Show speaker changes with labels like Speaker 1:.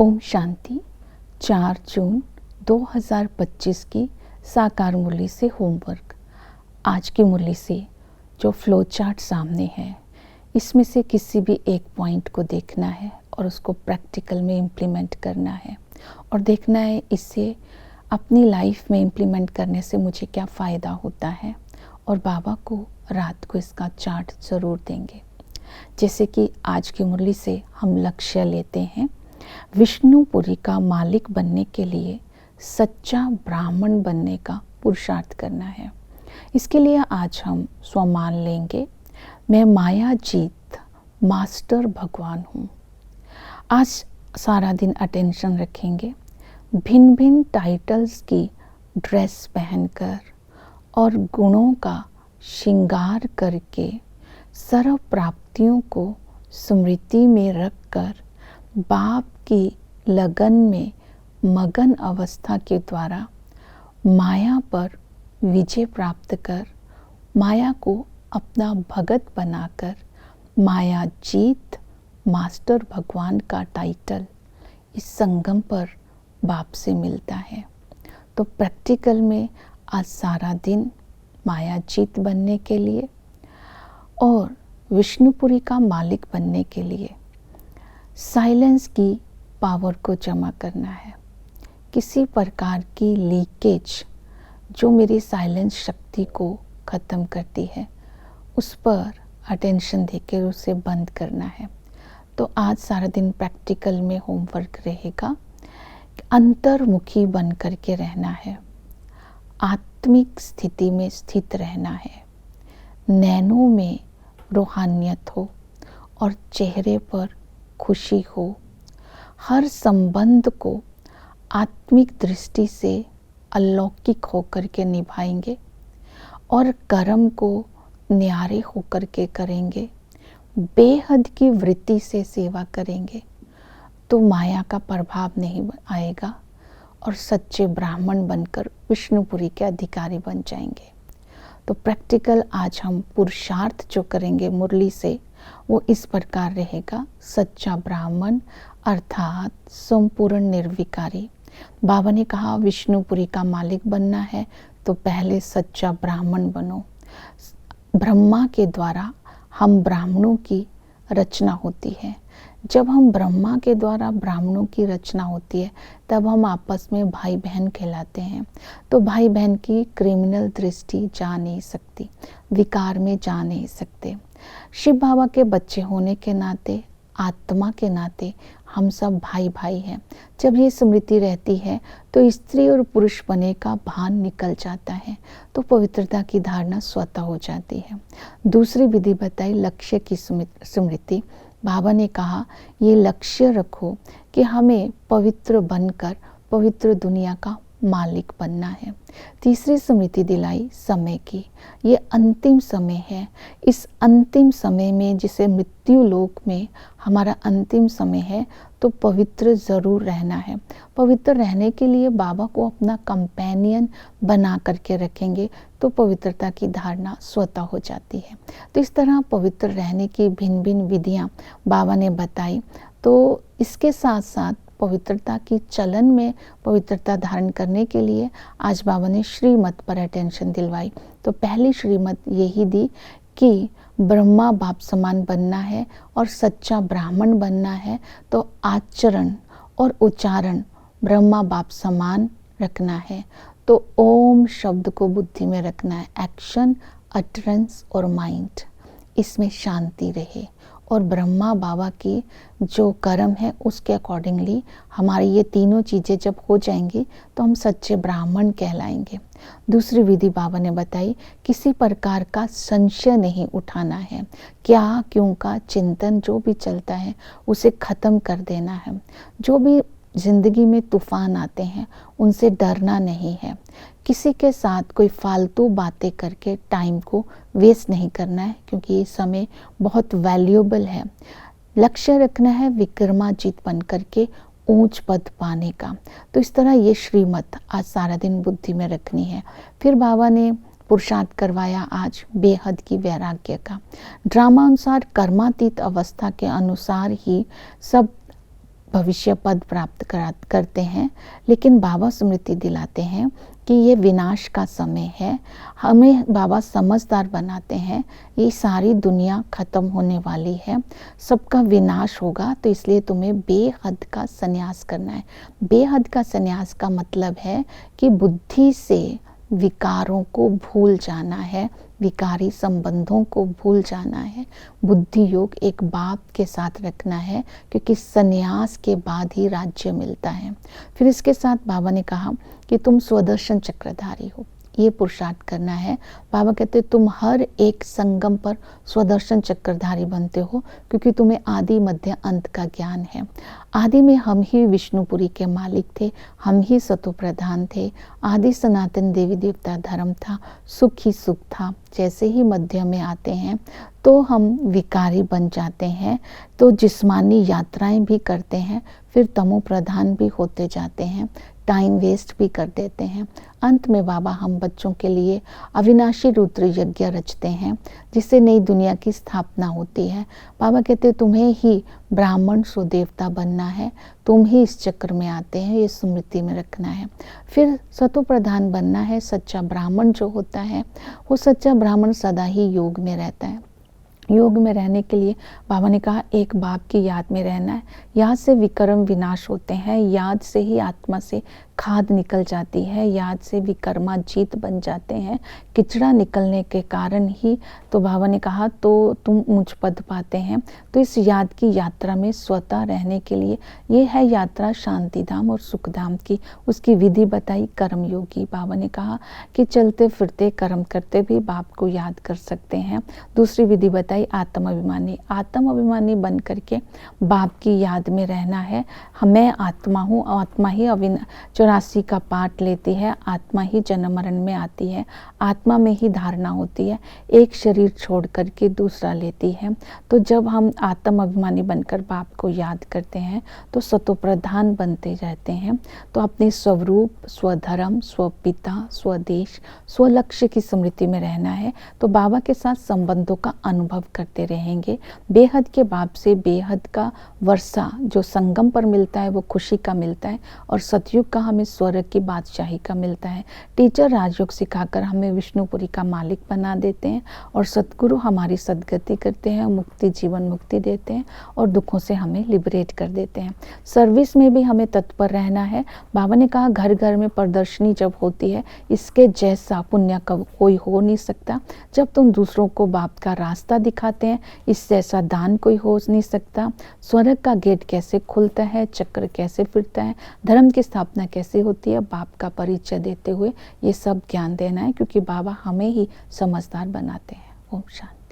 Speaker 1: ओम शांति। 4 जून 2025 की साकार मुरली से होमवर्क। आज की मुरली से जो फ्लो चार्ट सामने है, इसमें से किसी भी एक पॉइंट को देखना है और उसको प्रैक्टिकल में इम्प्लीमेंट करना है और देखना है इससे अपनी लाइफ में इम्प्लीमेंट करने से मुझे क्या फ़ायदा होता है, और बाबा को रात को इसका चार्ट ज़रूर देंगे। जैसे कि आज की मुरली से हम लक्ष्य लेते हैं, विष्णुपुरी का मालिक बनने के लिए सच्चा ब्राह्मण बनने का पुरुषार्थ करना है। इसके लिए आज हम स्वमान लेंगे, मैं माया जीत मास्टर भगवान हूँ। आज सारा दिन अटेंशन रखेंगे, भिन्न भिन्न टाइटल्स की ड्रेस पहनकर और गुणों का श्रृंगार करके सर्व प्राप्तियों को स्मृति में रखकर बाप की लगन में मगन अवस्था के द्वारा माया पर विजय प्राप्त कर, माया को अपना भगत बनाकर माया जीत मास्टर भगवान का टाइटल इस संगम पर बाप से मिलता है। तो प्रैक्टिकल में आज सारा दिन माया जीत बनने के लिए और विष्णुपुरी का मालिक बनने के लिए साइलेंस की पावर को जमा करना है। किसी प्रकार की लीकेज जो मेरी साइलेंस शक्ति को ख़त्म करती है, उस पर अटेंशन देकर उसे बंद करना है। तो आज सारा दिन प्रैक्टिकल में होमवर्क रहेगा, अंतर्मुखी बन करके रहना है, आत्मिक स्थिति में स्थित रहना है, नैनों में रूहानियत हो और चेहरे पर खुशी हो, हर संबंध को आत्मिक दृष्टि से अलौकिक होकर के निभाएंगे और कर्म को न्यारे होकर के करेंगे, बेहद की वृत्ति से सेवा करेंगे तो माया का प्रभाव नहीं आएगा और सच्चे ब्राह्मण बनकर विष्णुपुरी के अधिकारी बन जाएंगे। तो प्रैक्टिकल आज हम पुरुषार्थ जो करेंगे मुरली से वो इस प्रकार रहेगा, सच्चा ब्राह्मण अर्थात संपूर्ण निर्विकारी। बाबा ने कहा विष्णुपुरी का मालिक बनना है तो पहले सच्चा ब्राह्मण बनो। ब्रह्मा के द्वारा हम ब्राह्मणों की रचना होती है। जब हम ब्रह्मा के द्वारा ब्राह्मणों की रचना होती है तब हम आपस में भाई बहन कहलाते हैं। तो भाई बहन की क्रिमिनल दृष्टि जा नहीं सकती, विकार में जा नहीं सकते। शिव बाबा के बच्चे होने के नाते, आत्मा के नाते हम सब भाई भाई हैं। जब ये स्मृति रहती है तो स्त्री और पुरुष बने का भान निकल जाता है, तो पवित्रता की धारणा स्वतः हो जाती है। दूसरी विधि बताई लक्ष्य की स्मृति। बाबा ने कहा ये लक्ष्य रखो कि हमें पवित्र बनकर पवित्र दुनिया का मालिक बनना है। तीसरी स्मृति दिलाई समय की, ये अंतिम समय है। इस अंतिम समय में, जिसे मृत्यु लोक में हमारा अंतिम समय है, तो पवित्र ज़रूर रहना है। पवित्र रहने के लिए बाबा को अपना कंपेनियन बना करके रखेंगे तो पवित्रता की धारणा स्वतः हो जाती है। तो इस तरह पवित्र रहने की भिन्न भिन्न विधियाँ बाबा ने बताई। तो इसके साथ साथ पवित्रता की चलन में पवित्रता धारण करने के लिए आज बाबा ने श्रीमत पर अटेंशन दिलवाई। तो पहली श्रीमत यही दी कि ब्रह्मा बाप समान बनना है और सच्चा ब्राह्मण बनना है तो आचरण और उच्चारण ब्रह्मा बाप समान रखना है। तो ओम शब्द को बुद्धि में रखना है, एक्शन, अटरेंस और माइंड, इसमें शांति रहे। और ब्रह्मा बाबा की जो कर्म है उसके अकॉर्डिंगली हमारी ये तीनों चीज़ें जब हो जाएंगी तो हम सच्चे ब्राह्मण कहलाएंगे। दूसरी विधि बाबा ने बताई, किसी प्रकार का संशय नहीं उठाना है, क्या क्यों का चिंतन जो भी चलता है उसे ख़त्म कर देना है। जो भी जिंदगी में तूफान आते हैं उनसे डरना नहीं है। किसी के साथ कोई फालतू बातें करके टाइम को वेस्ट नहीं करना है, क्योंकि ये समय बहुत वैल्यूएबल है। लक्ष्य रखना है विक्रमाजीत बन करके ऊंच पद पाने का। तो इस तरह ये श्रीमत आज सारा दिन बुद्धि में रखनी है। फिर बाबा ने पुरुषार्थ करवाया आज बेहद की वैराग्य का। ड्रामा अनुसार कर्मातीत अवस्था के अनुसार ही सब भविष्य पद प्राप्त करते हैं, लेकिन बाबा स्मृति दिलाते हैं कि ये विनाश का समय है। हमें बाबा समझदार बनाते हैं, ये सारी दुनिया खत्म होने वाली है, सबका विनाश होगा, तो इसलिए तुम्हें बेहद का संन्यास करना है। बेहद का संन्यास का मतलब है कि बुद्धि से विकारों को भूल जाना है, विकारी संबंधों को भूल जाना है। बुद्धि योग एक बाप के साथ रखना है, क्योंकि संन्यास के बाद ही राज्य मिलता है। फिर इसके साथ बाबा ने कहा कि तुम स्वदर्शन चक्रधारी हो, ये पुरुषार्थ करना है। बाबा कहते तुम हर एक संगम पर स्वदर्शन चक्रधारी बनते हो, क्योंकि तुम्हें आदि मध्य अंत का ज्ञान है। आदि में हम ही विष्णुपुरी के मालिक थे, हम ही सतो प्रधान थे। आदि सनातन देवी देवता धर्म था, सुख ही सुख था। जैसे ही मध्य में आते हैं तो हम विकारी बन जाते हैं, तो जिस्मानी यात्राएं भी करते हैं, फिर तमो प्रधान भी होते जाते हैं, टाइम वेस्ट भी कर देते हैं। अंत में बाबा हम बच्चों के लिए अविनाशी रुद्र यज्ञ रचते हैं, जिससे नई दुनिया की स्थापना होती है। बाबा कहते तुम्हें ही ब्राह्मण सो देवता बनना है, तुम ही इस चक्र में आते हैं, ये स्मृति में रखना है। फिर सतो प्रधान बनना है। सच्चा ब्राह्मण जो होता है, वो सच्चा ब्राह्मण सदा ही योग में रहता है। योग में रहने के लिए बाबा ने कहा एक बाप की याद में रहना है। याद से विकर्म विनाश होते हैं, याद से ही आत्मा से खाद निकल जाती है, याद से विकर्मा जीत बन जाते हैं। किचड़ा निकलने के कारण ही तो बाबा ने कहा तो तुम ऊंच पद पाते हैं। तो इस याद की यात्रा में स्वतः रहने के लिए ये है यात्रा शांति धाम और सुख धाम की। उसकी विधि बताई कर्म योगी। बाबा ने कहा कि चलते फिरते कर्म करते भी बाप को याद कर सकते हैं। दूसरी विधि बताई आत्म अभिमानी। आत्म अभिमानी बन करके बाप की याद में रहना है। मैं आत्मा हूँ, आत्मा ही 84 का पाठ लेती है, आत्मा ही जन्म मरण में आती है, आत्मा में ही धारणा होती है, एक शरीर छोड़ करके दूसरा लेती है। तो जब हम आत्म अभिमानी बनकर बाप को याद करते हैं तो सतो प्रधान बनते रहते हैं। तो अपने स्वरूप, स्वधर्म, स्वपिता, स्वदेश, स्वलक्ष्य की स्मृति में रहना है। तो बाबा के साथ संबंधों का अनुभव करते रहेंगे। बेहद के बाप से बेहद का वर्षा जो संगम पर मिलता है वो खुशी का मिलता है, और सतयुग का हमें स्वर्ग की बादशाही का मिलता है। टीचर राजयोग सिखाकर हमें विष्णुपुरी का मालिक बना देते हैं, और सतगुरु हमारी सदगति करते हैं, मुक्ति जीवन मुक्ति देते हैं, और दुखों से हमें लिबरेट कर देते हैं। सर्विस में भी हमें तत्पर रहना है। बाबा ने कहा घर घर में प्रदर्शनी जब होती है, इसके जैसा पुण्य का कोई हो नहीं सकता। जब तुम दूसरों को बाप का रास्ता दिखाते हैं, इस जैसा दान कोई हो नहीं सकता। स्वर्ग का गेट कैसे खुलता है, चक्र कैसे फिरता है, धर्म की स्थापना कैसे होती है, बाप का परिचय देते हुए ये सब ज्ञान देना है, क्योंकि बाबा हमें ही समझदार बनाते हैं। ओम शांति।